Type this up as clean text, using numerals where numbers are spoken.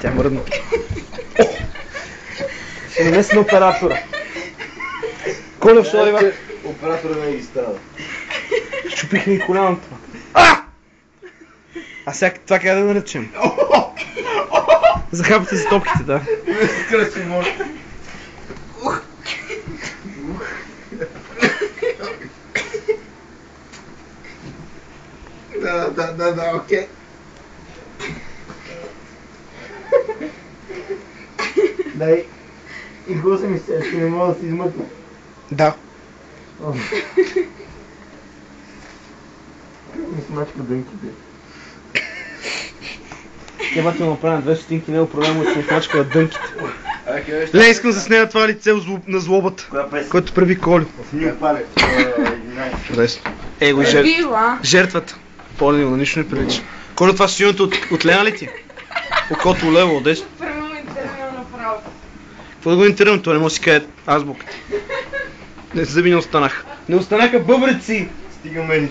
Тя мръдна. Ще нанесе на оператора. Коля, що има? Оператора не ги става. Щупих ми коляното. А сега това как да наречем? Захапате за топките, да. Скръчи, може. Да, окей. Дай. И гласа ми се, ще не мога да си измъкна. Да. Ми смачка дънките. Те бати да направя 2 стотинки, не е проблема, че ми смачкала дънките. Не, искам да заснея това лице на злобата, което прави Колю. Чудесно. Его жертвата. По-ливо, на нищо не прилича. Колю, това синьото от Лена ли ти? Окото лево, отдесно. Какво да го интервювам? Това не може да си каже азбуката. Не, зъби не останаха. Не останаха бъбреци! Стигаме ни